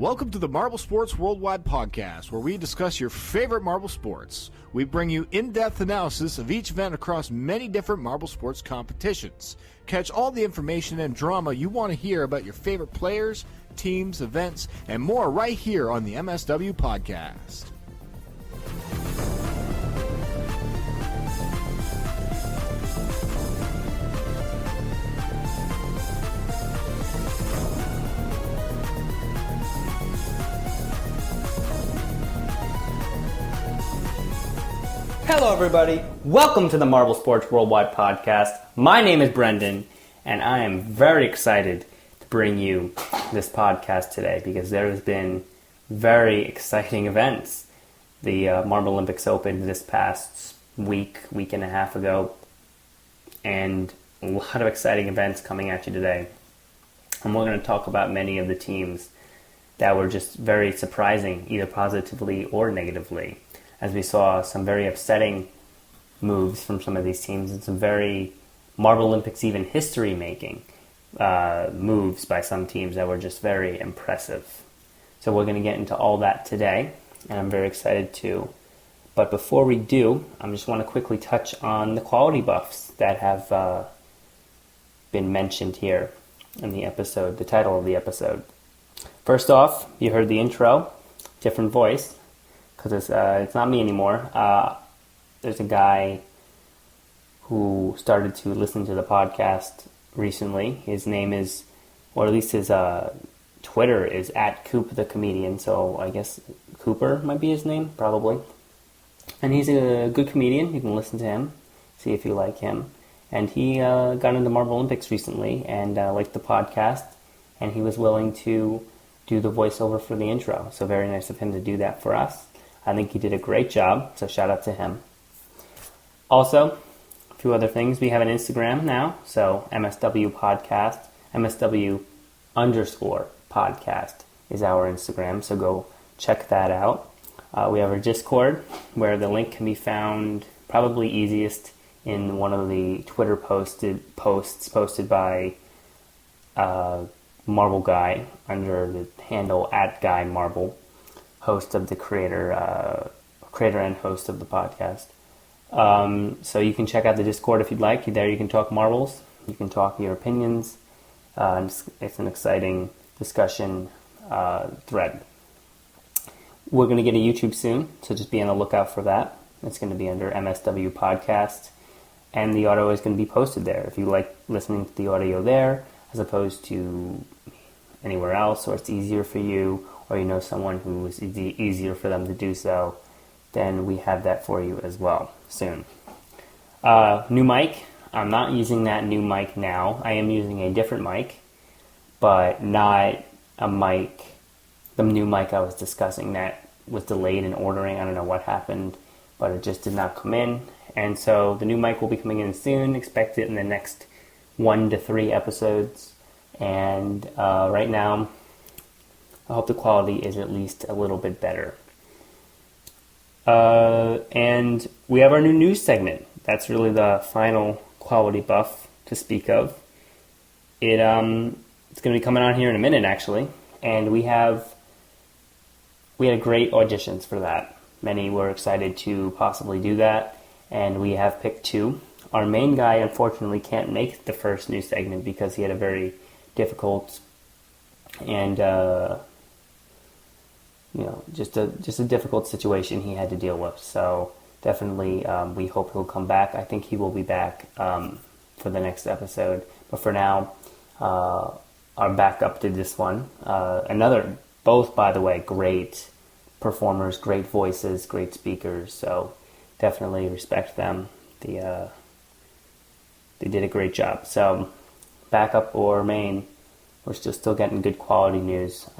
Welcome to the Marble Sports Worldwide Podcast, where we discuss your favorite marble sports. We bring you in-depth analysis of each event across many different marble sports competitions. Catch all the information and drama you want to hear about your favorite players, teams, events, and more right here on the MSW Podcast. Hello everybody, welcome to the Marble Sports Worldwide Podcast. My name is Brendan, and I am very excited to bring you this podcast today because there has been very exciting events. The Marble Olympics opened this past week and a half ago, and a lot of exciting events coming at you today. And we're going to talk about many of the teams that were just very surprising, either positively or negatively, as we saw some very upsetting moves from some of these teams and some very Marble Olympics even history-making moves by some teams that were just very impressive. So we're going to get into all that today, and I'm very excited to. But before we do, I just want to quickly touch on the quality buffs that have been mentioned here in the episode, the title of the episode. First off, you heard the intro, different voice, because it's not me anymore. There's a guy who started to listen to the podcast recently. His name is, or at least his Twitter is @CoopTheComedian, so I guess Cooper might be his name, probably. And he's a good comedian. You can listen to him, see if you like him. And he got into Marble Olympics recently and liked the podcast, and he was willing to do the voiceover for the intro. So very nice of him to do that for us. I think he did a great job, so shout out to him. Also, a few other things. We have an Instagram now, so MSW Podcast, MSW_podcast is our Instagram, so go check that out. We have our Discord, where the link can be found probably easiest in one of the Twitter posts posted by Marble Guy under the handle @GuyMarble. Host of the creator and host of the podcast. So you can check out the Discord if you'd like. There you can talk marbles. You can talk your opinions. It's an exciting discussion thread. We're going to get a YouTube soon, so just be on the lookout for that. It's going to be under MSW Podcast, and the audio is going to be posted there. If you like listening to the audio there, as opposed to anywhere else, or it's easier for you, or you know someone who is easier for them to do so, then we have that for you as well soon. New mic. I'm not using that new mic now. I am using a different mic, but not a mic, the new mic I was discussing that was delayed in ordering. I don't know what happened, but it just did not come in. And so the new mic will be coming in soon. Expect it in the next 1 to 3 episodes. And right now, I hope the quality is at least a little bit better. And we have our new news segment. That's really the final quality buff to speak of. It's going to be coming on here in a minute, actually. And we had great auditions for that. Many were excited to possibly do that, and we have picked 2. Our main guy, unfortunately, can't make the first news segment because he had a very difficult and just a difficult situation he had to deal with. So definitely, we hope he'll come back. I think he will be back for the next episode. But for now, our backup did this one. Both, by the way, great performers, great voices, great speakers. So definitely respect them. They did a great job. So backup or main, we're still getting good quality news.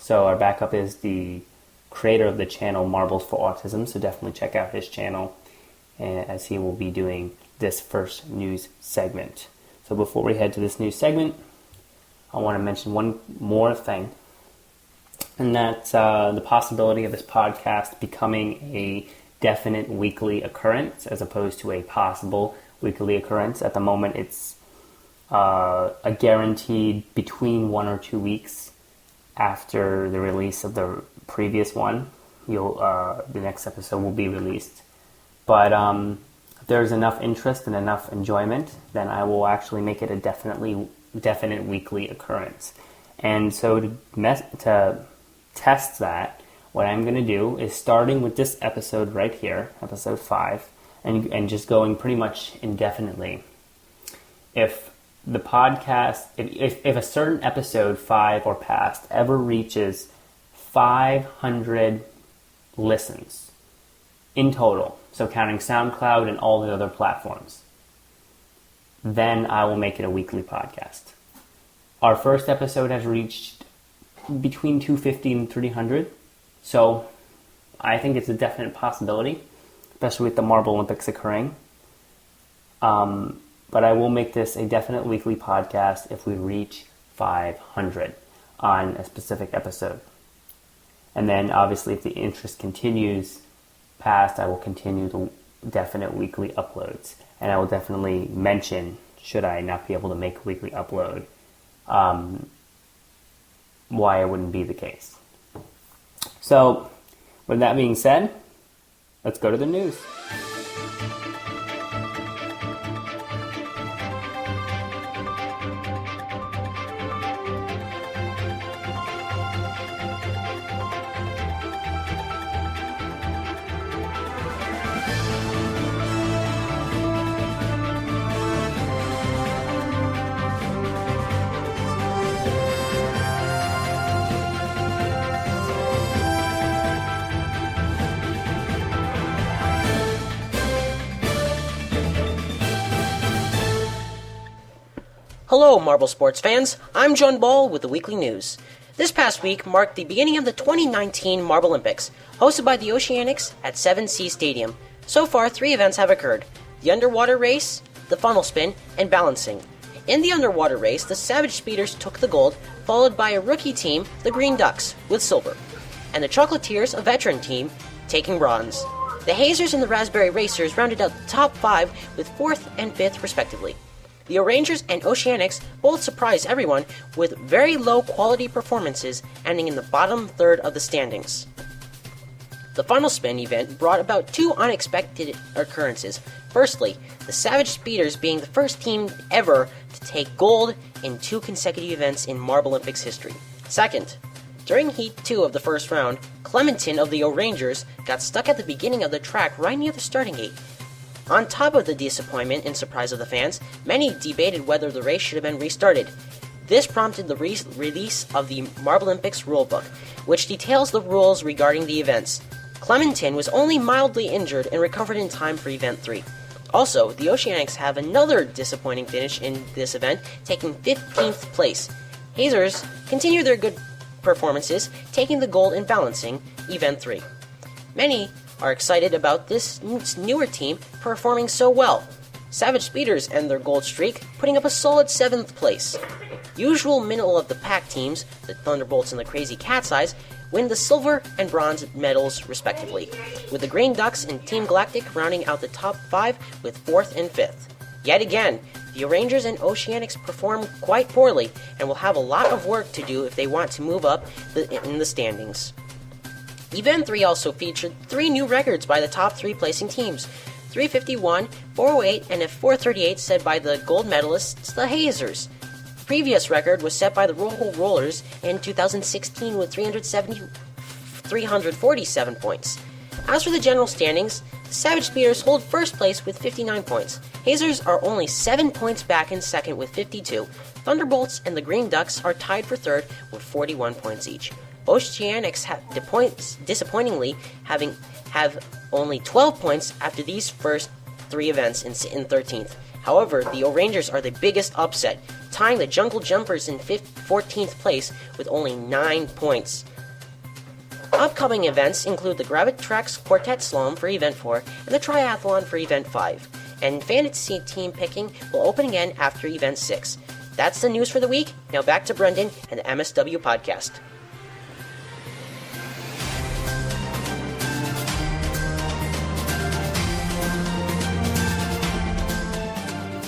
So our backup is the creator of the channel Marbles for Autism, so definitely check out his channel as he will be doing this first news segment. So before we head to this news segment, I want to mention one more thing, and that's the possibility of this podcast becoming a definite weekly occurrence as opposed to a possible weekly occurrence. At the moment, it's a guaranteed between 1 or 2 weeks after the release of the previous one. The next episode will be released. But if there's enough interest and enough enjoyment, then I will actually make it a definite weekly occurrence. And so to test that, what I'm going to do is, starting with this episode right here, episode 5, and just going pretty much indefinitely. If the podcast, if a certain episode 5 or past ever reaches 500 listens in total, so counting SoundCloud and all the other platforms, then I will make it a weekly podcast. Our first episode has reached between 250 and 300, so I think it's a definite possibility, especially with the Marble Olympics occurring. But I will make this a definite weekly podcast if we reach 500 on a specific episode. And then obviously if the interest continues past, I will continue the definite weekly uploads. And I will definitely mention, should I not be able to make a weekly upload, why it wouldn't be the case. So, with that being said, let's go to the news. Hello, Marble Sports fans. I'm John Ball with the Weekly News. This past week marked the beginning of the 2019 Marble Olympics, hosted by the Oceanics at 7 Seas Stadium. So far, 3 events have occurred: the underwater race, the funnel spin, and balancing. In the underwater race, the Savage Speeders took the gold, followed by a rookie team, the Green Ducks, with silver, and the Chocolatiers, a veteran team, taking bronze. The Hazers and the Raspberry Racers rounded out the top 5 with 4th and 5th, respectively. The O'Rangers and Oceanics both surprised everyone with very low quality performances, ending in the bottom third of the standings. The funnel spin event brought about 2 unexpected occurrences. Firstly, the Savage Speeders being the first team ever to take gold in 2 consecutive events in Marble Olympics history. Second, during Heat 2 of the first round, Clementon of the O'Rangers got stuck at the beginning of the track right near the starting gate. On top of the disappointment and surprise of the fans, many debated whether the race should have been restarted. This prompted the release of the Marble Olympics rulebook, which details the rules regarding the events. Clementon was only mildly injured and recovered in time for Event 3. Also, the Oceanics have another disappointing finish in this event, taking 15th place. Hazers continue their good performances, taking the gold in balancing Event 3. Many are excited about this newer team performing so well. Savage Speeders end their gold streak, putting up a solid 7th place. Usual middle-of-the-pack teams, the Thunderbolts and the Crazy Cat's Eyes, win the silver and bronze medals respectively, with the Green Ducks and Team Galactic rounding out the top 5 with 4th and 5th. Yet again, the O'Rangers and Oceanics perform quite poorly and will have a lot of work to do if they want to move up in the standings. Event 3 also featured 3 new records by the top 3 placing teams: 351, 408, and a 438 set by the gold medalists, the Hazers. The previous record was set by the Rollers in 2016 with 347 points. As for the general standings, the Savage Speeders hold first place with 59 points. Hazers are only 7 points back in second with 52. Thunderbolts and the Green Ducks are tied for third with 41 points each. Oceanics disappointingly have only 12 points after these first 3 events in 13th. However, the O'Rangers are the biggest upset, tying the Jungle Jumpers in 14th place with only 9 points. Upcoming events include the Gravitrax Quartet Slalom for Event 4 and the Triathlon for Event 5, and fantasy team picking will open again after Event 6. That's the news for the week. Now back to Brendan and the MSW Podcast.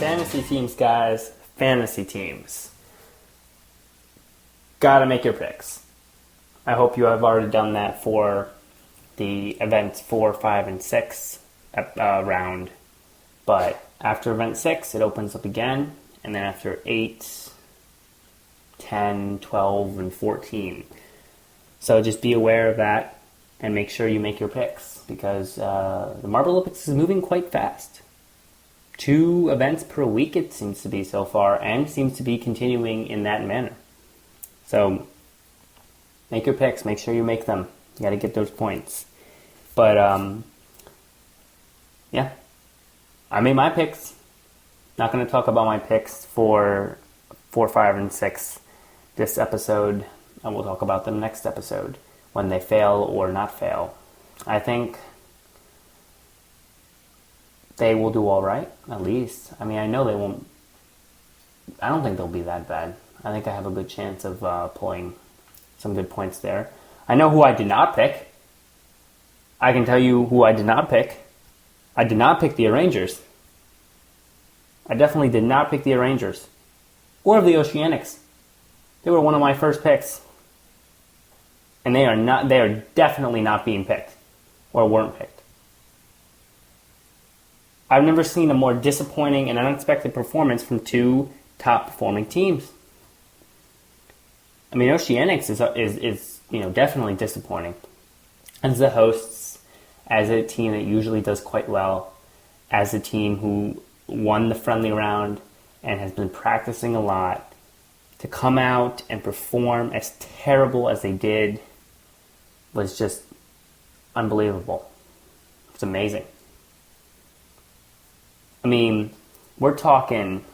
Fantasy teams, guys. Fantasy teams. Gotta make your picks. I hope you have already done that for the events 4, 5, and 6 round. But after event 6, it opens up again. And then after 8, 10, 12, and 14. So just be aware of that and make sure you make your picks, because the Marble Olympics is moving quite fast. 2 events per week it seems to be so far, and seems to be continuing in that manner. So make your picks. Make sure you make them. You got to get those points. But yeah, I made my picks. Not going to talk about my picks for 4, 5, and 6 this episode. I will talk about them next episode when they fail or not fail. I think they will do all right, at least. I mean, I know they won't. I don't think they'll be that bad. I think I have a good chance of pulling some good points there. I know who I did not pick. I can tell you who I did not pick. I did not pick the Rangers. I definitely did not pick the Rangers or the Oceanics. They were one of my first picks. And they are definitely not being picked or weren't picked. I've never seen a more disappointing and unexpected performance from 2 top performing teams. I mean, Oceanics is definitely disappointing. As the hosts, as a team that usually does quite well, as a team who won the friendly round and has been practicing a lot, to come out and perform as terrible as they did was just unbelievable. It's amazing. I mean, we're talking,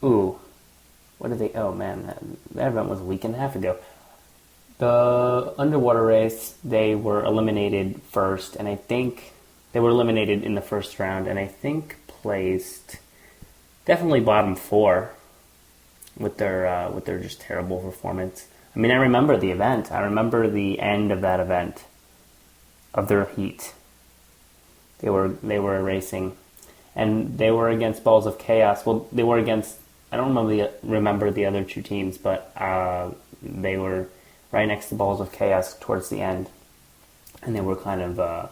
what did they, oh man, that event was a week and a half ago. The underwater race, they were eliminated first, and I think they were eliminated in the first round, and I think placed definitely bottom 4 with their just terrible performance. I mean, I remember the event. I remember the end of that event, of their heat. They were racing, and they were against Balls of Chaos. Well, they were against, I don't remember the other 2 teams, but they were right next to Balls of Chaos towards the end, and they were kind of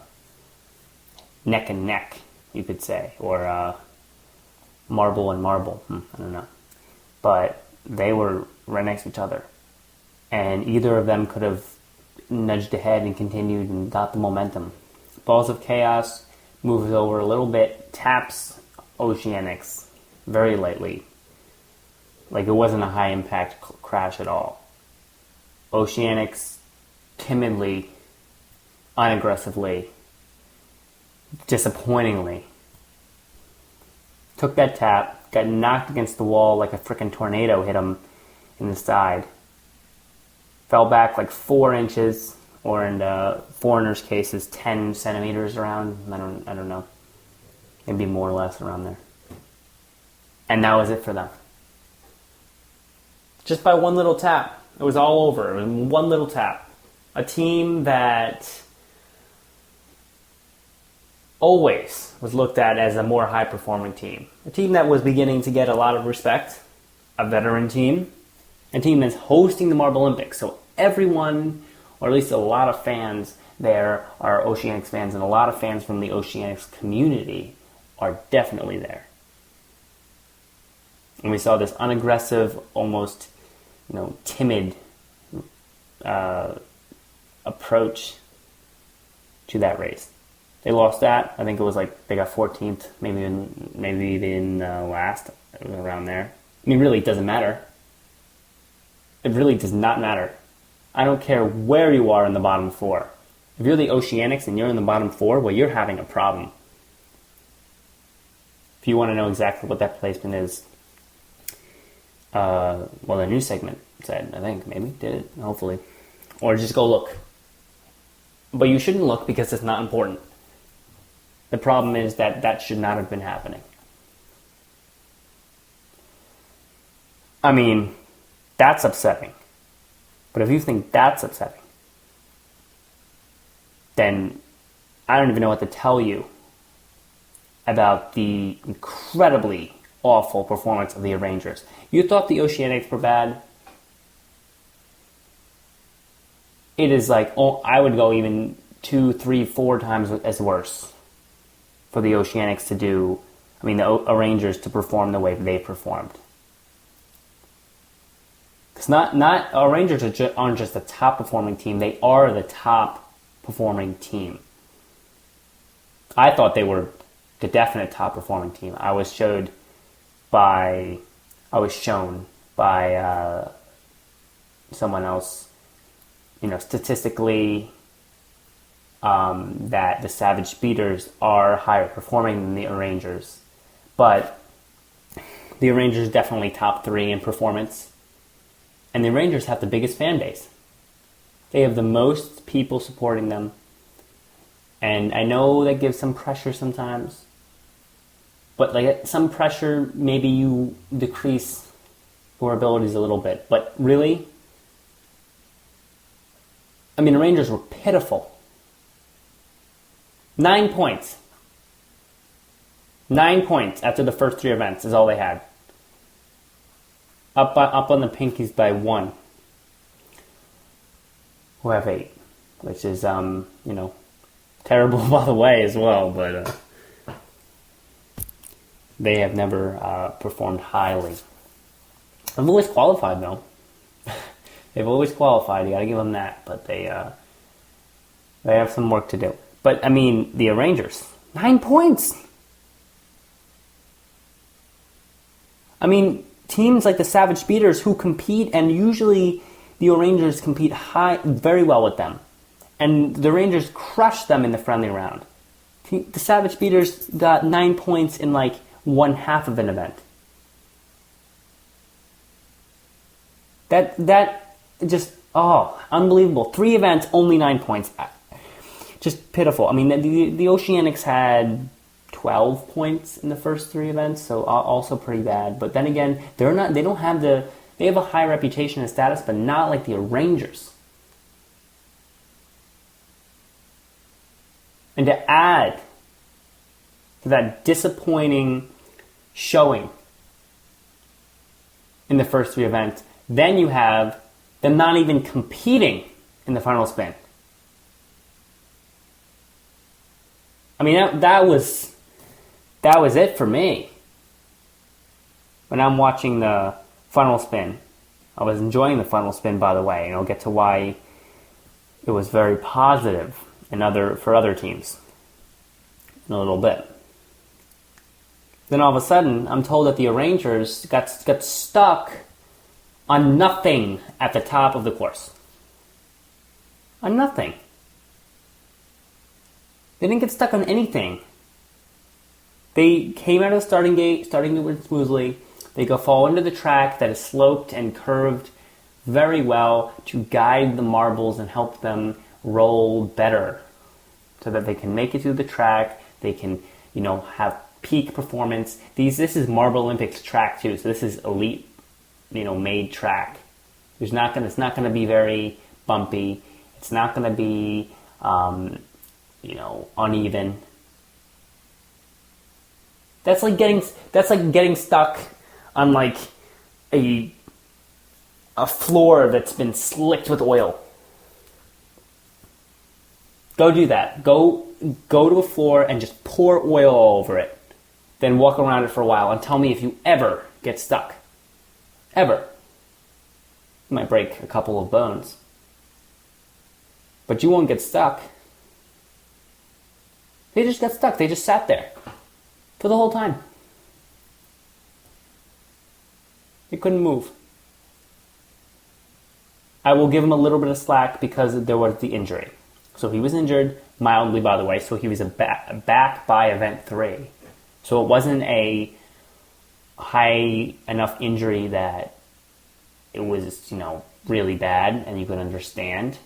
neck and neck, you could say, or marble and marble. I don't know, but they were right next to each other. And either of them could have nudged ahead and continued and got the momentum. Balls of Chaos moves over a little bit, taps Oceanics very lightly. Like it wasn't a high-impact crash at all. Oceanics timidly, unaggressively, disappointingly took that tap, got knocked against the wall like a freaking tornado hit him in the side. Fell back like 4 inches, or in the foreigners' cases, 10 centimeters around. I don't know. Maybe more or less around there. And that was it for them. Just by one little tap. It was all over. It was one little tap. A team that always was looked at as a more high-performing team. A team that was beginning to get a lot of respect. A veteran team. A team that's hosting the Marble Olympics. So everyone, or at least a lot of fans there, are Oceanics fans, and a lot of fans from the Oceanics community are definitely there. And we saw this unaggressive, almost, timid approach to that race. They lost that. I think it was like they got 14th, maybe even last, around there. I mean, really, it doesn't matter. It really does not matter. I don't care where you are in the bottom 4. If you're the Oceanics and you're in the bottom 4, well, you're having a problem. If you want to know exactly what that placement is, the news segment said, I think, maybe, did it, hopefully. Or just go look. But you shouldn't look because it's not important. The problem is that should not have been happening. I mean, that's upsetting. But if you think that's upsetting, then I don't even know what to tell you about the incredibly awful performance of the Rangers. You thought the Oceanics were bad? it is like, I would go even 2, 3, 4 times as worse for the Oceanics to do, the Rangers to perform the way they performed. Because our Rangers aren't just the top performing team, they are the top performing team. I thought they were the definite top performing team. I was shown by someone else, statistically, that the Savage Speeders are higher performing than the Rangers. But the Rangers definitely top 3 in performance. And the Rangers have the biggest fan base. They have the most people supporting them. And I know that gives some pressure sometimes. But like some pressure, maybe you decrease your abilities a little bit. But really, the Rangers were pitiful. 9 points. 9 points after the first 3 events is all they had. Up on the Pinkies by 1. Who have 8. Which is, terrible by the way as well. But they have never performed highly. They've always qualified, though. They've always qualified. You got to give them that. But they have some work to do. But, the Rangers, 9 points. Teams like the Savage Speeders who compete, and usually the Rangers compete very well with them. And the Rangers crushed them in the friendly round. The Savage Speeders got 9 points in like 1/2 of an event. That just, unbelievable. 3 events, only 9 points. Just pitiful. The Oceanics had 12 points in the first 3 events, so also pretty bad. But then again, they have a high reputation and status, but not like the Rangers. And to add to that disappointing showing in the first 3 events, then you have them not even competing in the final spin. That was it for me. When I'm watching the funnel spin, I was enjoying the funnel spin, by the way, and I'll get to why it was very positive for other teams in a little bit. Then all of a sudden, I'm told that the Rangers got stuck on nothing at the top of the course. On nothing. They didn't get stuck on anything. They came out of the starting gate, starting to win smoothly. They fall into the track that is sloped and curved very well to guide the marbles and help them roll better so that they can make it through the track. They can, have peak performance. This is Marble Olympics track too, so this is elite, made track. It's not going to be very bumpy. It's not going to be, uneven. That's like getting stuck on like a floor that's been slicked with oil. Go do that. Go to a floor and just pour oil all over it. Then walk around it for a while and tell me if you ever get stuck. Ever. You might break a couple of bones. But you won't get stuck. They just got stuck. They just sat there for the whole time. They couldn't move. I will give him a little bit of slack because there was the injury. So he was injured mildly, by the way. So he was back by event 3. So it wasn't a high enough injury that it was, really bad and you could understand.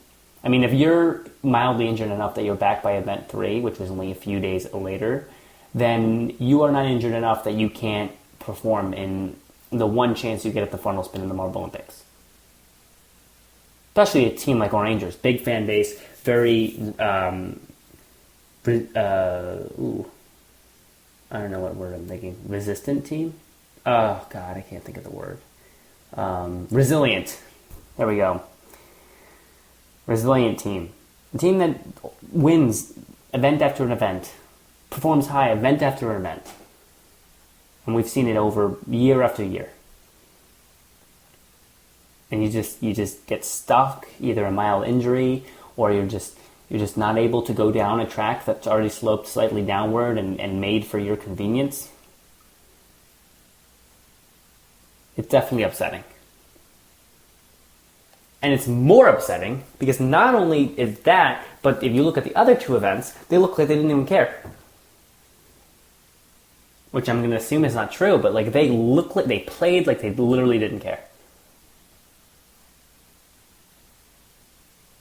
If you're mildly injured enough that you're back by event 3, which was only a few days later, then you are not injured enough that you can't perform in the one chance you get at the funnel spin in the Marble Olympics. Especially a team like Rangers, big fan base, very, I don't know what word I'm thinking, resistant team? Oh, God, I can't think of the word. Resilient. There we go. They have a resilient team. A team that wins event after an event, performs high event after event. And we've seen it over year after year. And you just get stuck, either a mild injury, or you're just not able to go down a track that's already sloped slightly downward and made for your convenience. It's definitely upsetting. And it's more upsetting because not only is that, but if you look at the other two events, they look like they didn't even care. Which I'm going to assume is not true, but like they look like they played like they literally didn't care.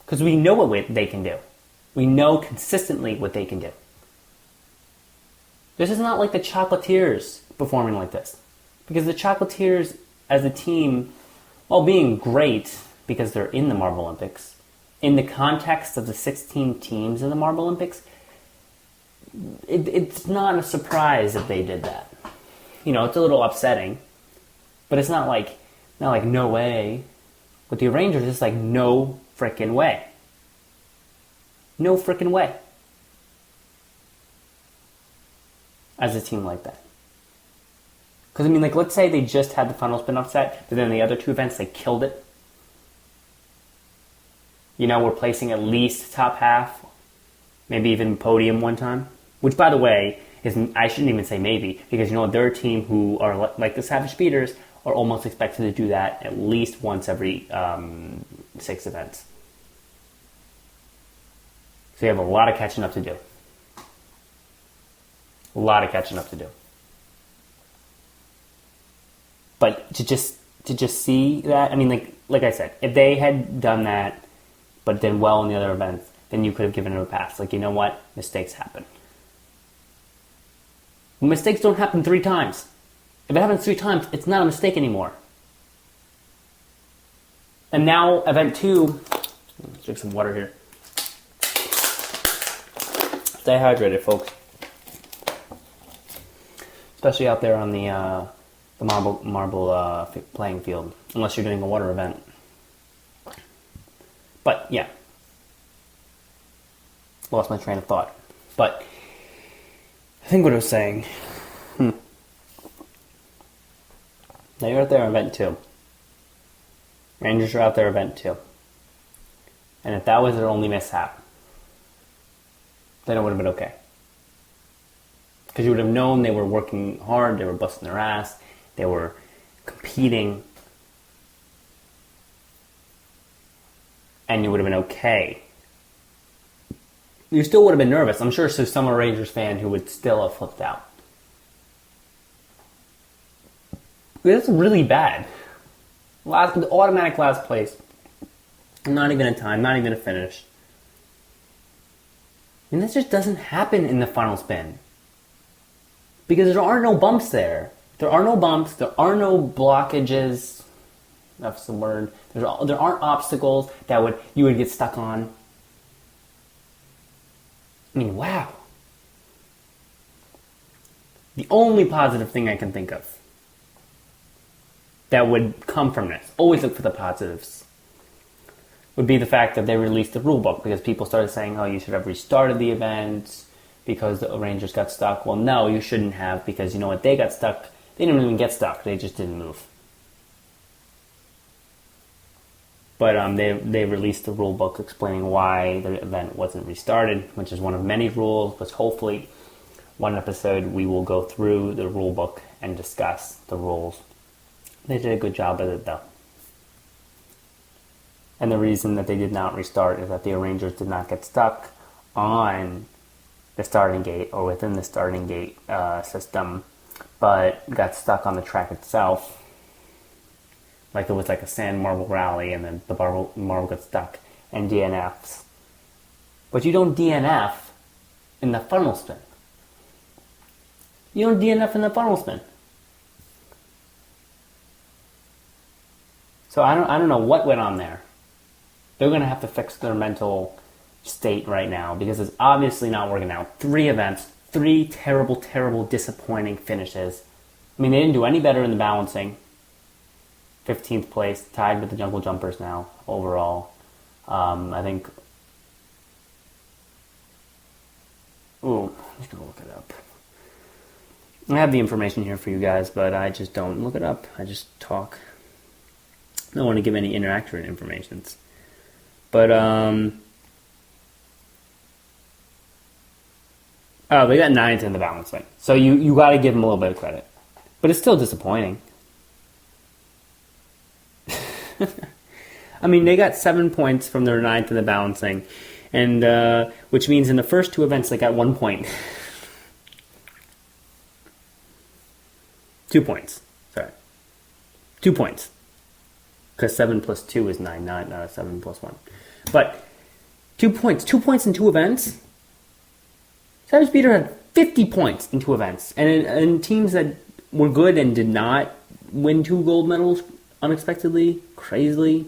Because we know what they can do. We know consistently what they can do. This is not like the Chocolatiers performing like this. Because the Chocolatiers as a team, while being great because they're in the Marble Olympics, in the context of the 16 teams in the Marble Olympics, it's not a surprise if they did that. You know, it's a little upsetting, but it's not like no way. With the Rangers, it's like no frickin' way. No frickin' way. As a team like that. Because, I mean, like, let's say they just had the final spin upset, but then the other two events, they killed it. You know, we're placing at least top half, maybe even podium one time. Which, by the way, I shouldn't even say maybe, because, you know, they're a team who are, like the Savage Speeders, are almost expected to do that at least once every 6 events. So you have a lot of catching up to do. A lot of catching up to do. But to just see that, I mean, like I said, if they had done that, but did well in the other events, then you could have given it a pass. Like, you know what? Mistakes happen. Mistakes don't happen 3 times. If it happens 3 times, it's not a mistake anymore. And now, event 2, let's drink some water here. Stay hydrated, folks. Especially out there on the marble playing field, unless you're doing a water event. But yeah, lost my train of thought. But I think what I was saying. Now you're out there on event 2. Rangers are out there event 2. And if that was their only mishap, then it would have been okay. Because you would have known they were working hard, they were busting their ass, they were competing, and you would have been okay. You still would have been nervous. I'm sure there's some Rangers fan who would still have flipped out. That's really bad. Automatic last place. Not even a time, not even a finish. And this just doesn't happen in the final spin. Because there are no bumps there. There are no bumps. There are no blockages. That's the word. There aren't obstacles that you would get stuck on. I mean, wow. The only positive thing I can think of that would come from this, always look for the positives, would be the fact that they released the rule book, because people started saying, oh, you should have restarted the event because the Rangers got stuck. Well, no, you shouldn't have, because you know what? They got stuck. They didn't even get stuck. They just didn't move. But they released the rule book explaining why the event wasn't restarted, which is one of many rules, but hopefully one episode we will go through the rule book and discuss the rules. They did a good job of it, though. And the reason that they did not restart is that the Rangers did not get stuck on the starting gate or within the starting gate system, but got stuck on the track itself. Like it was like a sand marble rally, and then the marble got stuck and DNFs. But you don't DNF in the funnel spin. You don't DNF in the funnel spin. So I don't know what went on there. They're going to have to fix their mental state right now, because it's obviously not working out. 3 events, 3 terrible, terrible, disappointing finishes. I mean, they didn't do any better in the balancing. 15th place, tied with the Jungle Jumpers now, overall. I think... Ooh, I'm just going to look it up. I have the information here for you guys, but I just don't look it up. I just talk. I don't want to give any inaccurate information. But, oh, they got 9th in the balancing. So you got to give them a little bit of credit. But it's still disappointing. I mean, they got 7 points from their 9th in the balancing, and which means in the first 2 events they got 1 point. 2 points. Sorry. 2 points. Because 7 plus 2 is 9, not 7 plus 1. But 2 points. 2 points in 2 events? Savage Peter had 50 points in 2 events. And in teams that were good and did not win 2 gold medals unexpectedly, crazily.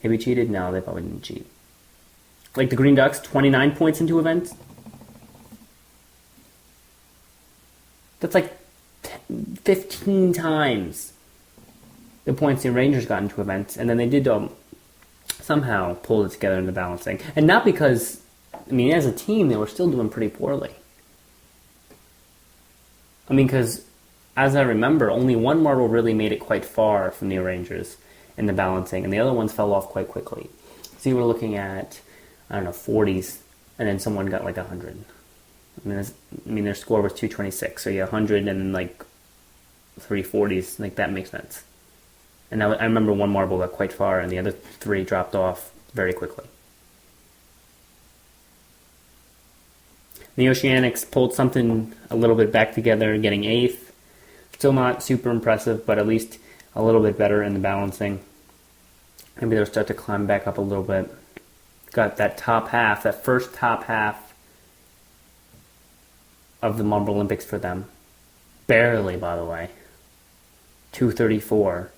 Maybe cheated? No, they probably didn't cheat. Like the Green Ducks, 29 points in 2 events. That's like 15 times the points the Rangers got in 2 events. And then they did somehow pull it together in the balancing. And not because, I mean, as a team, they were still doing pretty poorly. I mean, because, as I remember, only one marble really made it quite far from the Rangers in the balancing, and the other ones fell off quite quickly. So you were looking at, I don't know, 40s, and then someone got like 100. I mean, their score was 226, so yeah, 100 and then like 340s, like that makes sense. And I remember one marble got quite far, and the other 3 dropped off very quickly. The Oceanics pulled something a little bit back together, getting 8th. Still not super impressive, but at least a little bit better in the balancing. Maybe they'll start to climb back up a little bit. Got that top half, that first top half of the Marble Olympics for them. Barely, by the way. 234.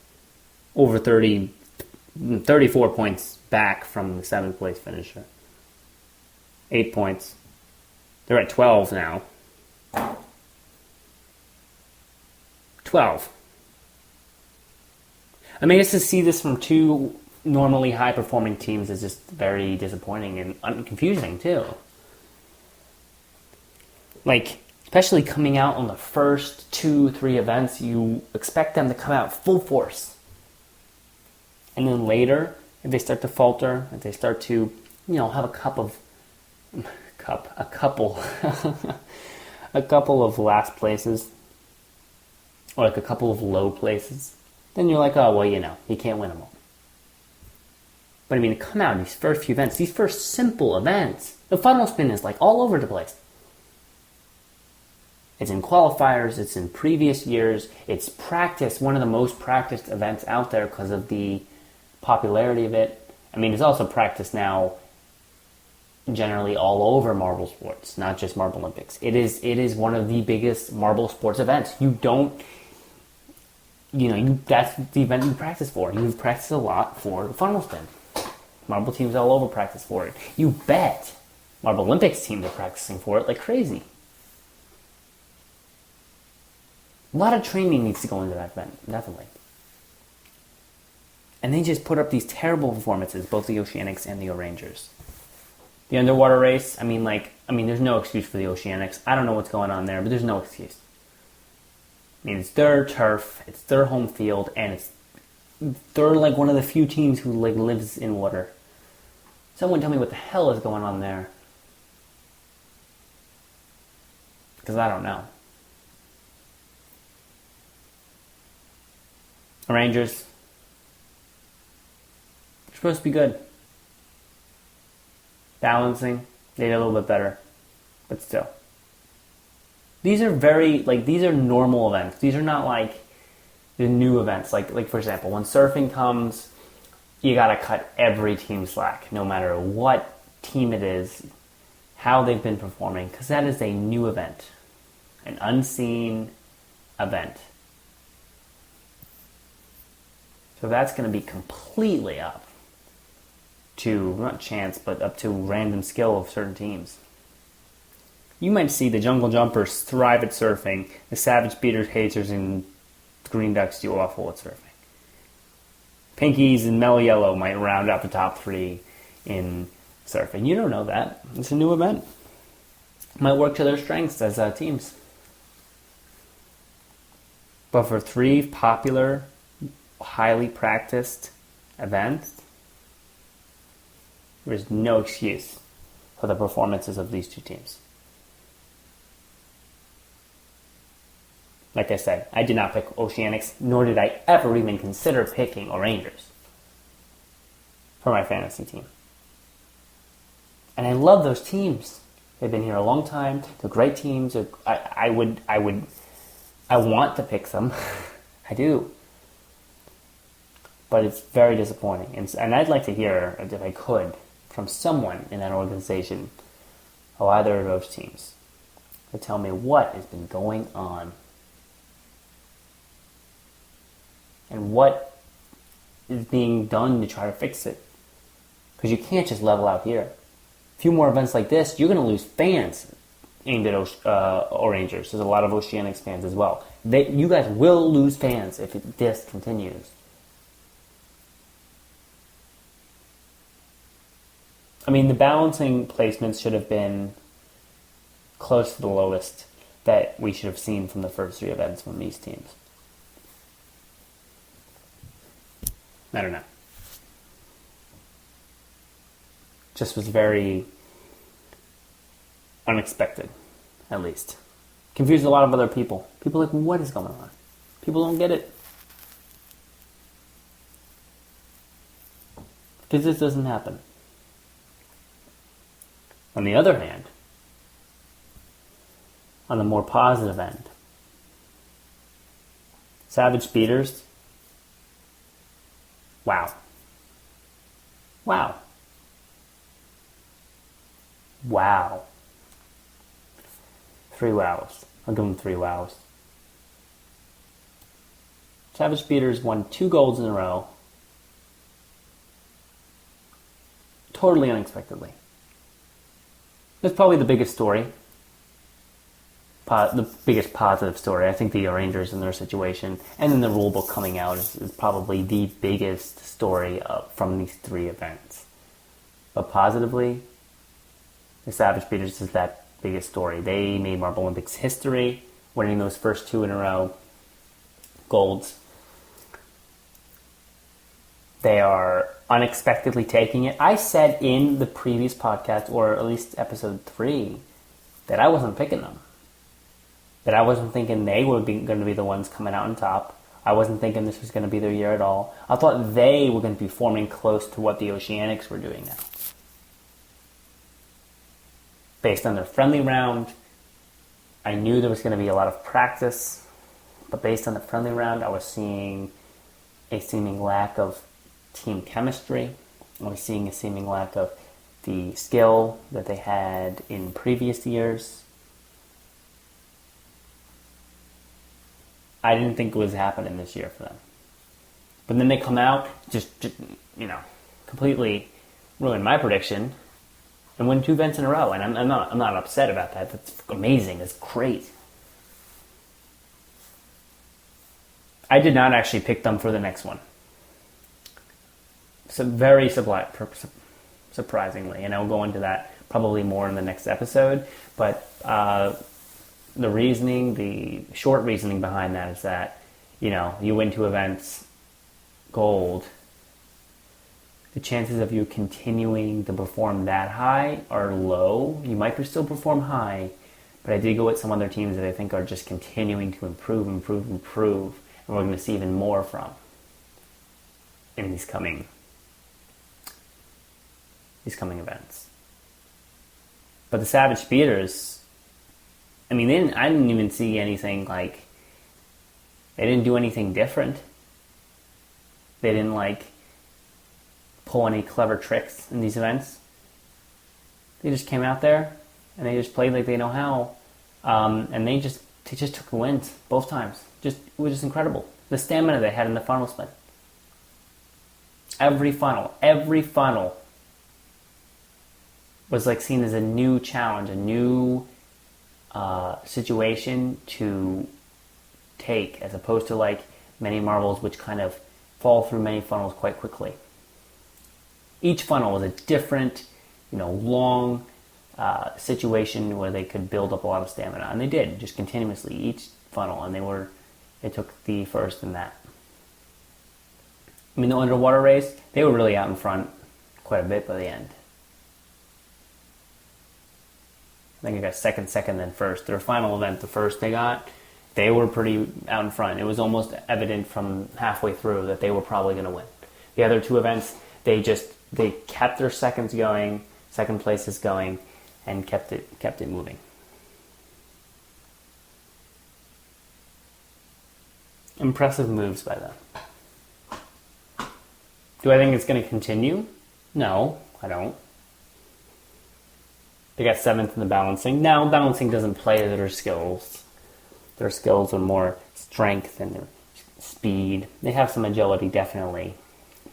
Over 34 points back from the 7th place finisher. 8 points. They're at 12 now. 12. I mean, I guess to see this from 2 normally high-performing teams is just very disappointing and confusing, too. Like, especially coming out on the first 2-3 events, you expect them to come out full force. And then later, if they start to falter, if they start to, have a couple a couple of last places, or like a couple of low places, then you're like, oh, well, you can't win them all. But I mean, to come out in these first few events, these first simple events, the funnel spin is like all over the place. It's in qualifiers, it's in previous years, it's practice, one of the most practiced events out there because of the popularity of it. I mean, it's also practiced now generally all over marble sports, not just Marble Olympics. It is one of the biggest marble sports events. That's the event you practice for. You've practiced a lot for the funnel spin. Marble teams all over practice for it. You bet Marble Olympics teams are practicing for it like crazy. A lot of training needs to go into that event, definitely. And they just put up these terrible performances, both the Oceanics and the Rangers. The underwater race, there's no excuse for the Oceanics. I don't know what's going on there, but there's no excuse. I mean, it's their turf, it's their home field, and they're like one of the few teams who like lives in water. Someone tell me what the hell is going on there. Because I don't know. The Rangers, they're supposed to be good. Balancing, they did a little bit better. But still. These are these are normal events. These are not like the new events. Like for example, when surfing comes, you gotta cut every team slack, no matter what team it is, how they've been performing, because that is a new event. An unseen event. So that's going to be completely up to, not chance, but up to random skill of certain teams. You might see the Jungle Jumpers thrive at surfing, the Savage Beaters, Hazers, and Green Ducks do awful at surfing. Pinkies and Mellow Yellow might round out the top 3 in surfing. You don't know that. It's a new event. Might work to their strengths as teams. But for 3 popular, highly practiced events, there is no excuse for the performances of these 2 teams. Like I said, I did not pick Oceanics, nor did I ever even consider picking Rangers for my fantasy team. And I love those teams. They've been here a long time. They're great teams. I want to pick them. I do. But it's very disappointing. And I'd like to hear, if I could, from someone in that organization or either of those teams to tell me what has been going on and what is being done to try to fix it. Because you can't just level out here. A few more events like this, you're going to lose fans aimed at Rangers. There's a lot of Oceanics fans as well. You guys will lose fans if this continues. I mean, the balancing placements should have been close to the lowest that we should have seen from the first 3 events from these teams. I don't know. Just was very unexpected, at least. Confused a lot of other people. People are like, what is going on? People don't get it. Because this doesn't happen. On the other hand, on the more positive end, Savage Speeders, wow. 3 wows. I'll give them 3 wows. Savage Speeders won 2 golds in a row. Totally unexpectedly. That's probably the biggest story. The biggest positive story. I think the Rangers and their situation, and then the rulebook coming out is probably the biggest story from these 3 events. But positively, the Savage Beaters is that biggest story. They made Marble Olympics history, winning those first 2 in a row golds. They are unexpectedly taking it. I said in the previous podcast, or at least episode 3, that I wasn't picking them. That I wasn't thinking they were going to be the ones coming out on top. I wasn't thinking this was going to be their year at all. I thought they were going to be forming close to what the Oceanics were doing now. Based on their friendly round, I knew there was going to be a lot of practice. But based on the friendly round, I was seeing a seeming lack of team chemistry. I was seeing a seeming lack of the skill that they had in previous years. I didn't think it was happening this year for them. But then they come out, just completely ruin my prediction and win 2 events in a row. And I'm not upset about that. That's amazing. That's great. I did not actually pick them for the next one. So very surprisingly, and I'll go into that probably more in the next episode. But the short reasoning behind that is that, you win 2 events, gold. The chances of you continuing to perform that high are low. You might still perform high, but I did go with some other teams that I think are just continuing to improve, and we're going to see even more from in these coming events. But the Savage Speeders, I didn't even see anything like, they didn't do anything different. They didn't pull any clever tricks in these events. They just came out there and they just played like they know how. And they just took the wins both times. It was just incredible. The stamina they had in the final spin. Every final was seen as a new challenge, a new situation to take, as opposed to many marbles which kind of fall through many funnels quite quickly. Each funnel was a different, long situation where they could build up a lot of stamina, and they did just continuously each funnel, and they took the first in that. The underwater race, they were really out in front quite a bit by the end. I think I got second, then first. Their final event, the first they were pretty out in front. It was almost evident from halfway through that they were probably going to win. The other two events, they kept their second places going, and kept it moving. Impressive moves by them. Do I think it's going to continue? No, I don't. They got 7th in the balancing. Now, balancing doesn't play to their skills. Their skills are more strength and speed. They have some agility, definitely.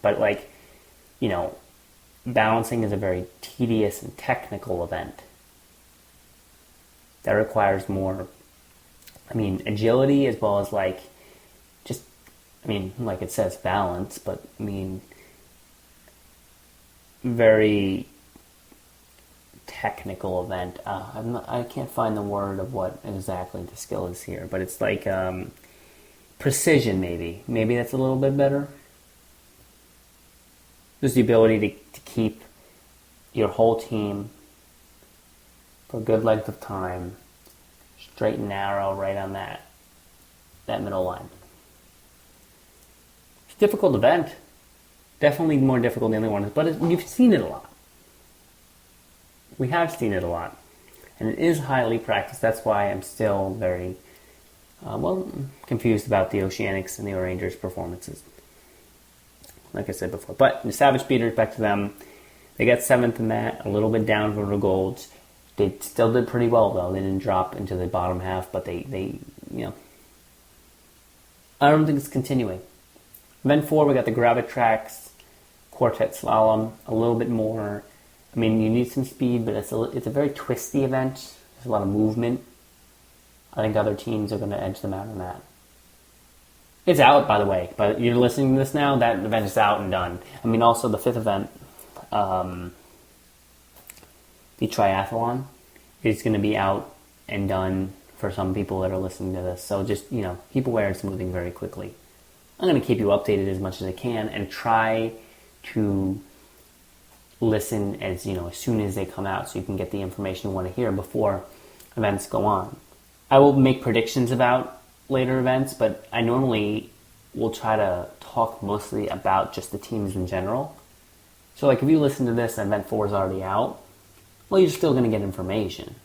But, balancing is a very tedious and technical event that requires more, agility as well as, like it says balance, but, very technical event. I can't find the word of what exactly the skill is here, but it's like precision, maybe. Maybe that's a little bit better. Just the ability to keep your whole team for a good length of time straight and narrow right on that middle line. It's a difficult event. Definitely more difficult than the other ones, but you've seen it a lot. We have seen it a lot. And it is highly practiced. That's why I'm still very, confused about the Oceanics and the Rangers' performances. Like I said before. But the Savage Beaters, back to them. They got 7th in that, a little bit down from the golds. They still did pretty well, though. They didn't drop into the bottom half, but they I don't think it's continuing. Event 4, we got the Gravitrax Quartet Slalom, a little bit more. You need some speed, but it's a very twisty event. There's a lot of movement. I think other teams are going to edge them out on that. It's out, by the way, but you're listening to this now, that event is out and done. Also the 5th event, the triathlon, is going to be out and done for some people that are listening to this. So just, keep aware it's moving very quickly. I'm going to keep you updated as much as I can and try to listen as soon as they come out so you can get the information you want to hear before events go on. I will make predictions about later events, but I normally will try to talk mostly about just the teams in general. So if you listen to this and event 4 is already out, well, you're still going to get information.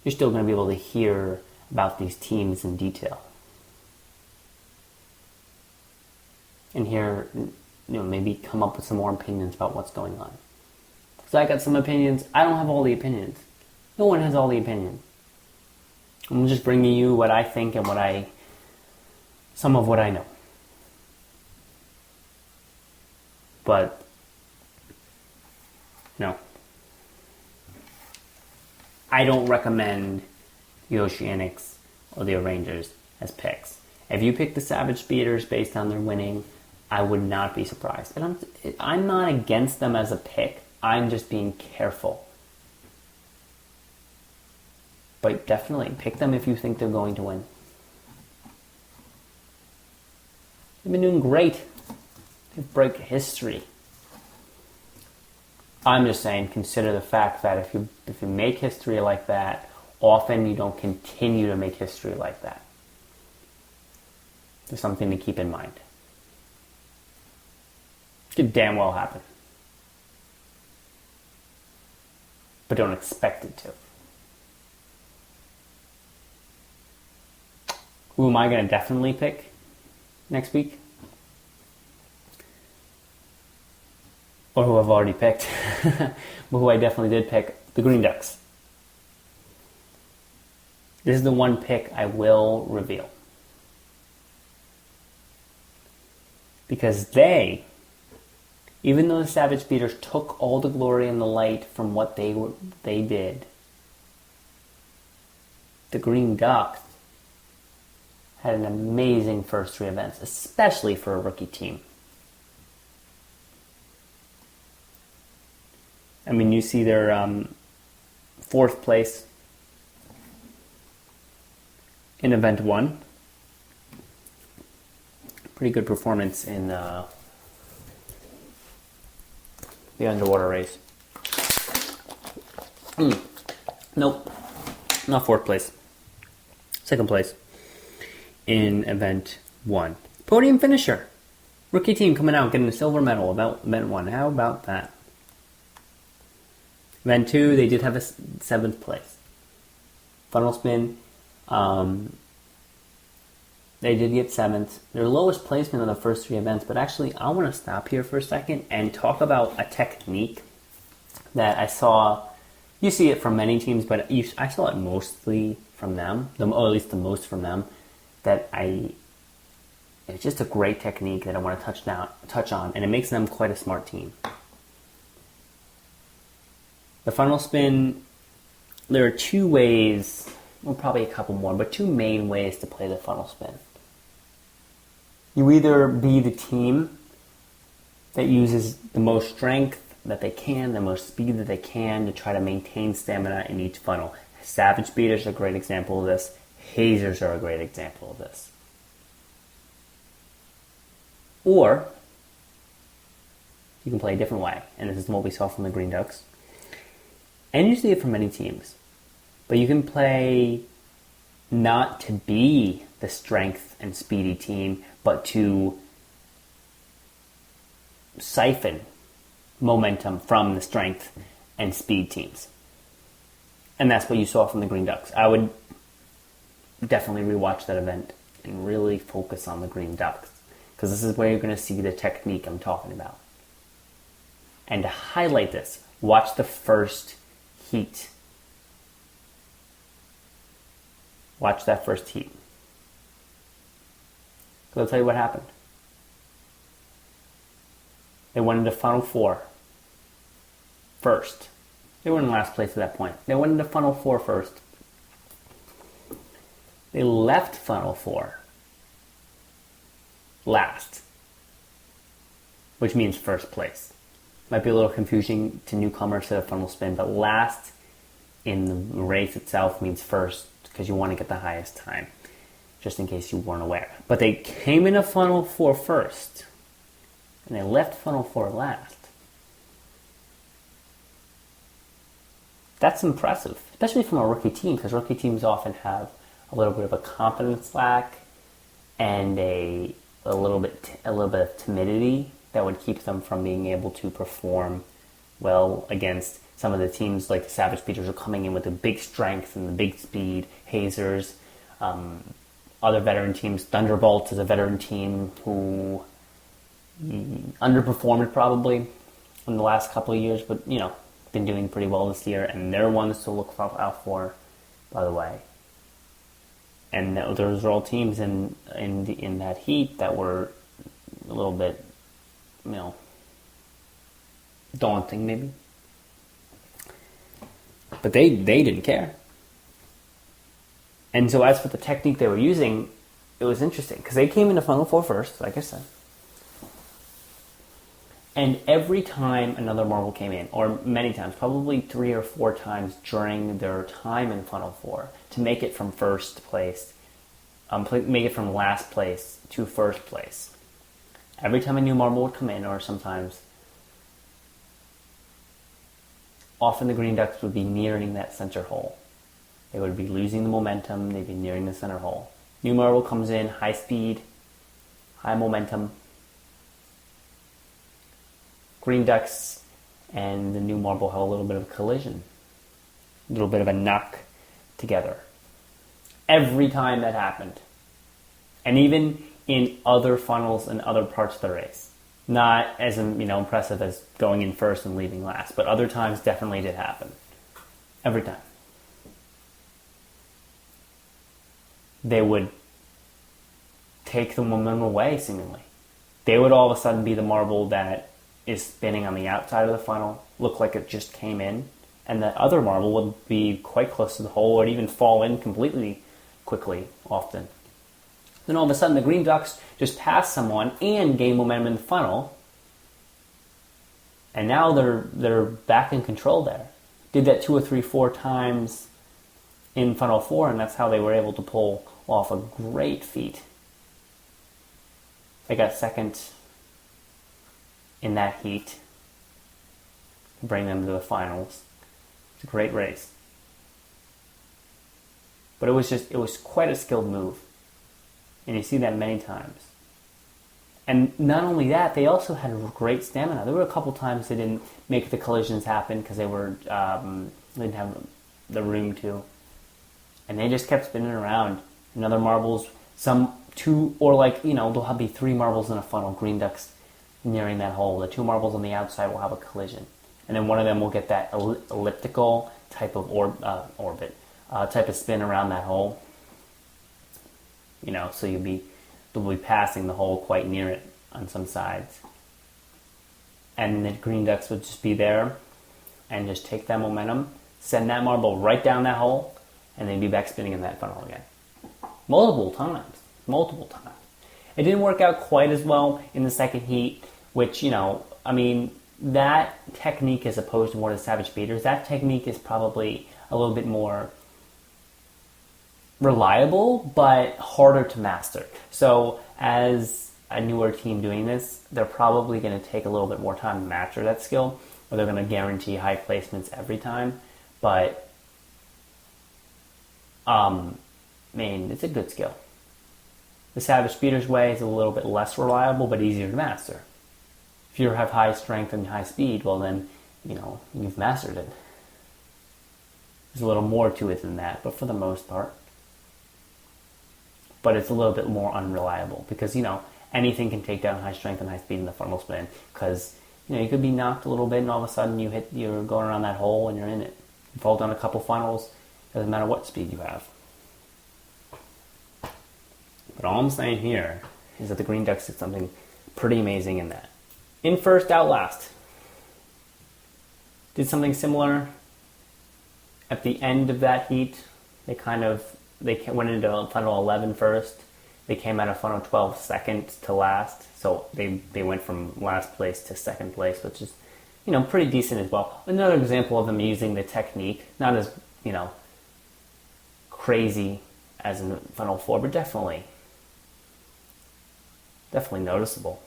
You're still going to be able to hear about these teams in detail. And hear, maybe come up with some more opinions about what's going on. Because I got some opinions. I don't have all the opinions. No one has all the opinions. I'm just bringing you what I think and some of what I know. But, I don't recommend the Oceanics or the Rangers as picks. If you pick the Savage Speeders based on their winning, I would not be surprised. And I'm not against them as a pick. I'm just being careful. But definitely pick them if you think they're going to win. They've been doing great. They break history. I'm just saying, consider the fact that if you make history like that, often you don't continue to make history like that. There's something to keep in mind. It could damn well happen. But don't expect it to. Who am I going to definitely pick next week? Or who I've already picked. But who I definitely did pick, the Green Ducks. This is the one pick I will reveal. Because they, even though the Savage Beaters took all the glory and the light from what they did, the Green Ducks had an amazing first 3 events, especially for a rookie team. I mean, you see their 4th place in event 1. Pretty good performance in the underwater race. Nope, not 4th place. 2nd place in event 1. Podium finisher. Rookie team coming out getting a silver medal about event 1. How about that? Event 2, they did have a 7th place. Funnel spin, they did get 7th. Their lowest placement in the first 3 events, but actually I want to stop here for a second and talk about a technique that I saw. You see it from many teams, but I saw it mostly from them, or at least the most from them, it's just a great technique that I want to touch on, and it makes them quite a smart team. The funnel spin, there are 2 ways, well, probably a couple more, but 2 main ways to play the funnel spin. You either be the team that uses the most strength that they can, the most speed that they can to try to maintain stamina in each funnel. Savage beaters are a great example of this. Hazers are a great example of this. Or you can play a different way, and this is what we saw from the Green Ducks. And you see it from many teams. But you can play not to be the strength and speedy team, but to siphon momentum from the strength and speed teams. And that's what you saw from the Green Ducks. I would definitely rewatch that event and really focus on the Green Ducks, because this is where you're going to see the technique I'm talking about. And to highlight this, watch the first heat. Watch that first heat. So I'll tell you what happened. They went into Funnel 4 first. They were in last place at that point. They went into Funnel 4 first. They left Funnel 4 last, which means first place. Might be a little confusing to newcomers to the funnel spin, but last in the race itself means first, because you want to get the highest time, just in case you weren't aware. But they came into Funnel 4 first, and they left Funnel 4 last. That's impressive, especially from a rookie team, because rookie teams often have a little bit of a confidence lack and a little bit of timidity that would keep them from being able to perform well against some of the teams like the Savage Beaters are coming in with the big strength and the big speed. Hazers, other veteran teams. Thunderbolts is a veteran team who underperformed probably in the last couple of years, but been doing pretty well this year, and they're ones to look out for, by the way. And those are all teams in that heat that were a little bit, daunting maybe. But they didn't care. And so as for the technique they were using, it was interesting because they came into Funnel 4 first, like I said. And every time another marble came in, or many times, probably 3 or 4 times during their time in Funnel 4, to make it from first place, make it from last place to first place. Every time a new marble would come in, or sometimes, often the Green Ducks would be nearing that center hole. They would be losing the momentum, they'd be nearing the center hole. New marble comes in, high speed, high momentum. Green Ducks and the new marble have a little bit of a collision, a little bit of a knock together. Every time that happened. And even in other funnels and other parts of the race. Not as impressive as going in first and leaving last, but other times definitely did happen. Every time. They would take the momentum away, seemingly. They would all of a sudden be the marble that is spinning on the outside of the funnel, look like it just came in, and the other marble would be quite close to the hole, or even fall in completely quickly, often. Then all of a sudden the Green Ducks just passed someone and gained momentum in the funnel. And now they're back in control there. Did that 2 or 3, 4 times in Funnel 4, and that's how they were able to pull off a great feat. They got second in that heat to bring them to the finals. It's a great race. But it was quite a skilled move. And you see that many times. And not only that, they also had great stamina. There were a couple times they didn't make the collisions happen because they didn't have the room to. And they just kept spinning around. And other marbles, some 2, or there'll be 3 marbles in a funnel, Green Ducks nearing that hole. The 2 marbles on the outside will have a collision. And then one of them will get that elliptical type of orbit, type of spin around that hole. So they'll be passing the hole quite near it on some sides. And the Green Ducks would just be there and just take that momentum, send that marble right down that hole, and they'd be back spinning in that funnel again. Multiple times. It didn't work out quite as well in the second heat, which, that technique as opposed to one of the Savage Beaters, that technique is probably a little bit more reliable, but harder to master. So as a newer team doing this, they're probably going to take a little bit more time to master that skill, or they're going to guarantee high placements every time. But, it's a good skill. The Savage Speeder's way is a little bit less reliable, but easier to master. If you have high strength and high speed, well then, you've mastered it. There's a little more to it than that, but for the most part. But it's a little bit more unreliable because, anything can take down high strength and high speed in the funnel spin because, you could be knocked a little bit and all of a sudden you're going around that hole and you're in it. You fall down a couple funnels, doesn't matter what speed you have. But all I'm saying here is that the Green Ducks did something pretty amazing in that. In first, out last. Did something similar at the end of that heat. They went into funnel 11 first. They came out of funnel 12 second to last. So they went from last place to second place, which is, pretty decent as well. Another example of them using the technique, not as, crazy as in funnel 4, but definitely noticeable.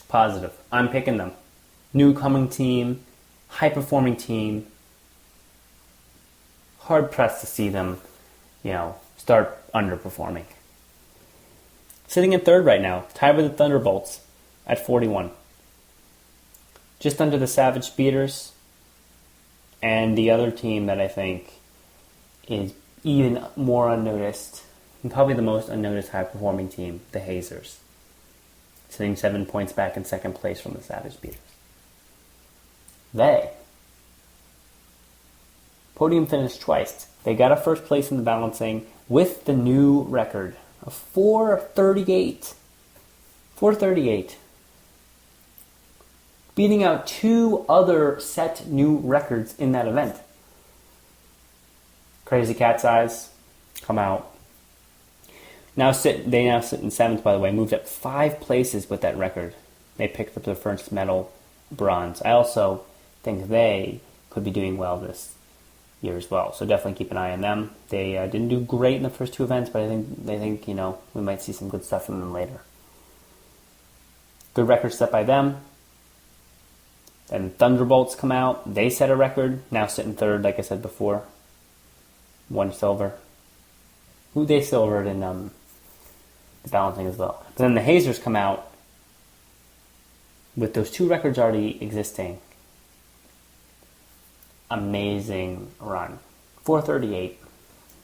Positive. I'm picking them. New coming team, high performing team. Hard pressed to see them, start underperforming. Sitting in third right now, tied with the Thunderbolts at 41. Just under the Savage Speeders and the other team that I think is even more unnoticed, and probably the most unnoticed high performing team, the Hazers. Sitting 7 points back in second place from the Savage Beaters. They podium finished twice. They got a first place in the balancing with the new record of 438. 438. Beating out 2 other set new records in that event. Crazy Cat's Eyes come out. They now sit in 7th, by the way, moved up 5 places with that record. They picked up their first medal, bronze. I also think they could be doing well this year as well, so definitely keep an eye on them. They didn't do great in the first 2 events, but they think we might see some good stuff from them later. Good record set by them. Then Thunderbolts come out. They set a record. Now sit in 3rd, like I said before. 1 silver. Who they silvered in the balancing as well. But then the Hazers come out with those 2 records already existing. Amazing run. 438.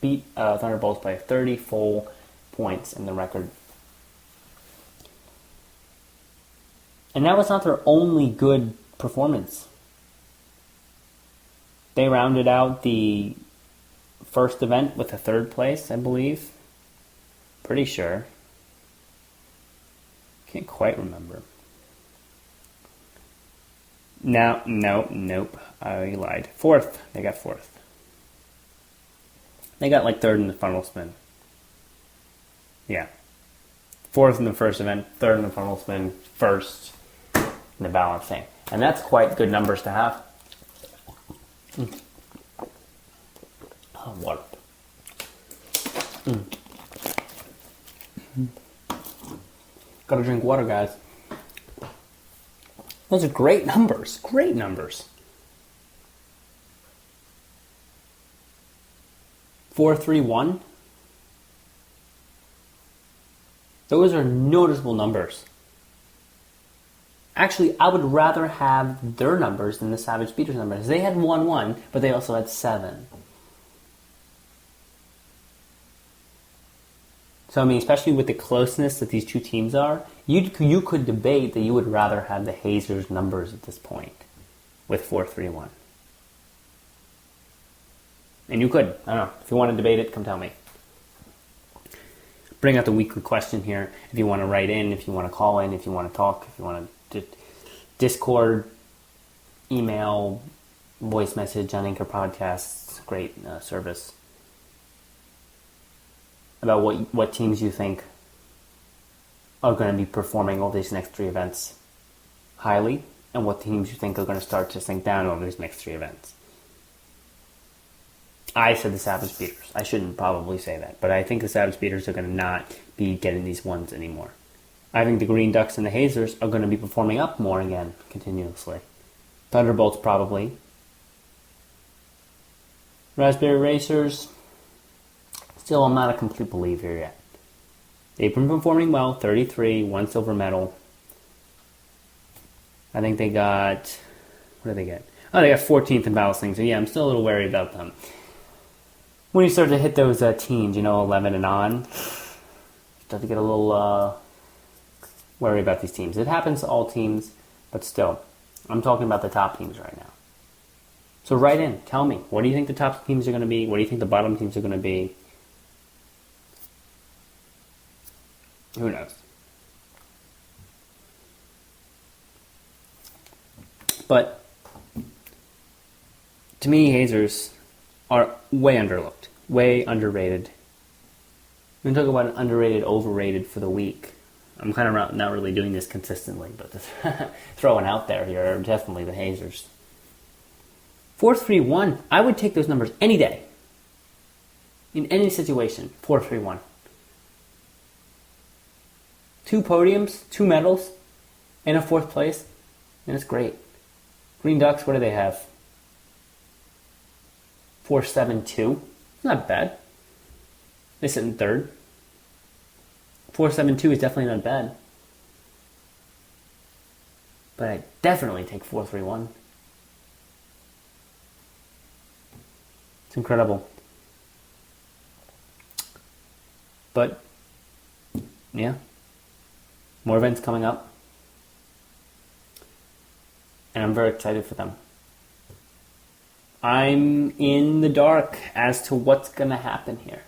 Beat Thunderbolts by 30 full points in the record. And that was not their only good performance. They rounded out the first event with a 3rd place, I believe. Pretty sure. Can't quite remember. Nope. I lied. 4th. They got 4th. They got 3rd in the funnel spin. Yeah. Fourth in the first event, third in the funnel spin, first in the balancing. And that's quite good numbers to have. Oh, water. Gotta drink water, guys. Those are great numbers. Great numbers. 431. Those are noticeable numbers. Actually, I would rather have their numbers than the Savage Speeders numbers. They had 1-1, but they also had 7. So, I mean, especially with the closeness that these two teams are, you could debate that you would rather have the Hazers numbers at this point with 4-3-1. And you could. I don't know. If you want to debate it, come tell me. Bring out the weekly question here. If you want to write in, if you want to call in, if you want to talk, if you want to Discord, email, voice message on Anchor Podcasts, great service. About what teams you think are going to be performing over these next 3 events highly, and what teams you think are going to start to sink down over these next 3 events. I said the Savage Speeders. I shouldn't probably say that, but I think the Savage Speeders are going to not be getting these ones anymore. I think the Green Ducks and the Hazers are going to be performing up more again, continuously. Thunderbolts probably. Raspberry Racers, still I'm not a complete believer yet. They've been performing well, 33, 1 silver medal. I think they got, what did they get? Oh, they got 14th in balancing, so yeah, I'm still a little wary about them. When you start to hit those teams, 11 and on, start to get a little worry about these teams. It happens to all teams, but still, I'm talking about the top teams right now. So write in, tell me, what do you think the top teams are going to be? What do you think the bottom teams are going to be? Who knows? But to me, Hazers are way underlooked, way underrated. We can talk about an underrated, overrated for the week. I'm kind of not really doing this consistently, but throwing out there here are definitely the Hazers. 4-3-1, I would take those numbers any day. In any situation, 4-3-1. 2 podiums, 2 medals, and a 4th place, and it's great. Green Ducks, what do they have? 4-7-2. Not bad. They sit in 3rd. 4-7-2 is definitely not bad. But I definitely take 4-3-1. It's incredible. But, yeah. More events coming up. And I'm very excited for them. I'm in the dark as to what's going to happen here.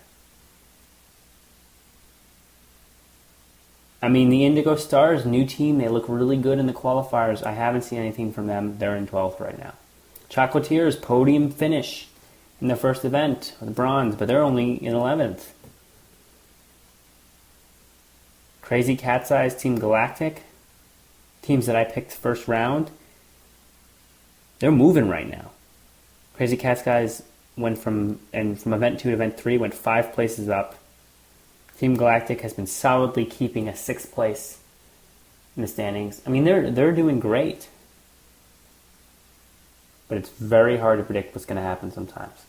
I mean, the Indigo Stars, new team, they look really good in the qualifiers. I haven't seen anything from them. They're in 12th right now. Chocolatiers, podium finish in the first event with bronze, but they're only in 11th. Crazy Cat's Eyes, Team Galactic, teams that I picked first round, they're moving right now. Crazy Cat's Eyes went from event 2 to event 3, went 5 places up. Team Galactic has been solidly keeping a 6th place in the standings. I mean, they're doing great. But it's very hard to predict what's going to happen sometimes.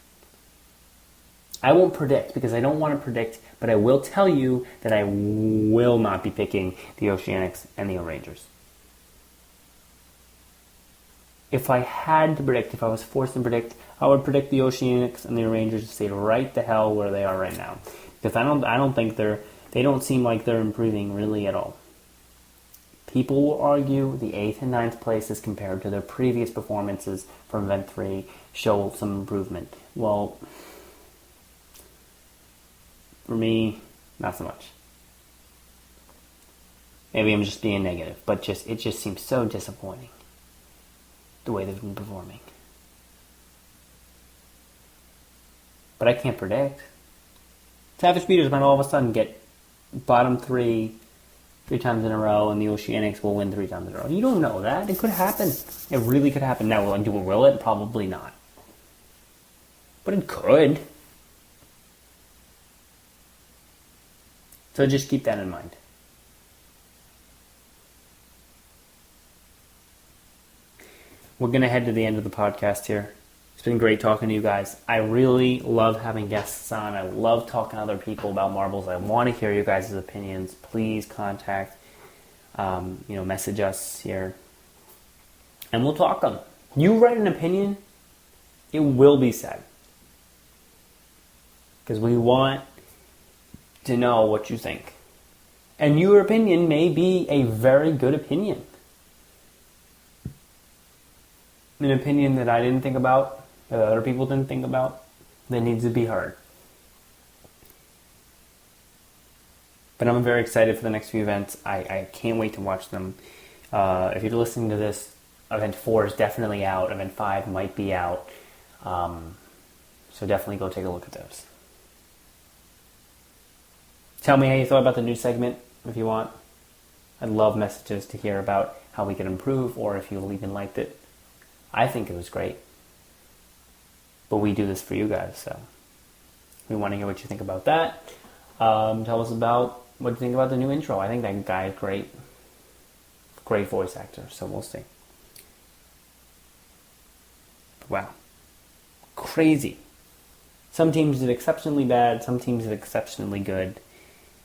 I won't predict because I don't want to predict, but I will tell you that I will not be picking the Oceanics and the Rangers. If I had to predict, if I was forced to predict, I would predict the Oceanics and the Rangers to stay right the hell where they are right now. Because I don't think they don't seem like they're improving really at all. People will argue the 8th and 9th places compared to their previous performances from Event 3 show some improvement. Well, for me, not so much. Maybe I'm just being negative, but it just seems so disappointing the way they've been performing. But I can't predict. Savage Speeders might all of a sudden get bottom three times in a row, and the Oceanics will win 3 times in a row. You don't know that. It could happen. It really could happen. Now, will it? Probably not. But it could. So just keep that in mind. We're going to head to the end of the podcast here. It's been great talking to you guys. I really love having guests on. I love talking to other people about marbles. I want to hear you guys' opinions. Please contact, message us here. And we'll talk them. You write an opinion, it will be said. Because we want to know what you think. And your opinion may be a very good opinion. An opinion that I didn't think about, that other people didn't think about, that needs to be heard. But I'm very excited for the next few events. I can't wait to watch them. If you're listening to this, Event 4 is definitely out. Event 5 might be out. So definitely go take a look at those. Tell me how you thought about the new segment, if you want. I'd love messages to hear about how we can improve, or if you even liked it. I think it was great. But we do this for you guys, so we want to hear what you think about that. Tell us about what you think about the new intro. I think that guy is great. Great voice actor, so we'll see. Wow. Crazy. Some teams did exceptionally bad, some teams did exceptionally good.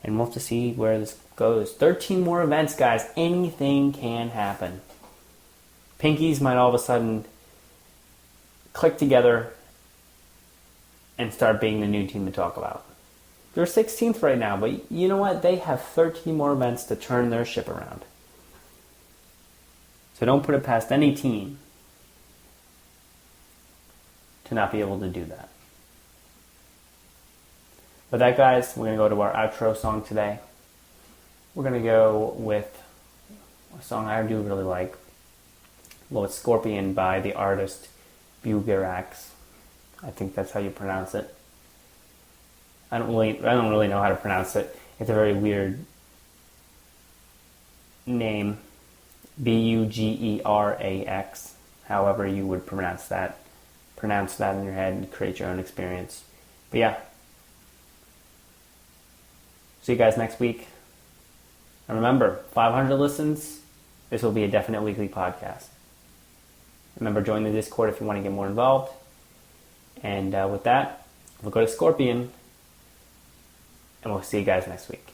And we'll have to see where this goes. 13 more events, guys. Anything can happen. Pinkies might all of a sudden click together and start being the new team to talk about. They're 16th right now, but you know what? They have 13 more events to turn their ship around. So don't put it past any team to not be able to do that. With that, guys, we're going to go to our outro song today. We're going to go with a song I do really like. Well, it's Scorpion by the artist Bugarax. I think that's how you pronounce it. I don't really know how to pronounce it. It's a very weird name. Bugerax. However you would pronounce that. Pronounce that in your head and create your own experience. But yeah. See you guys next week. And remember, 500 listens, this will be a definite weekly podcast. Remember, join the Discord if you want to get more involved. And with that, we'll go to Scorpion. And we'll see you guys next week.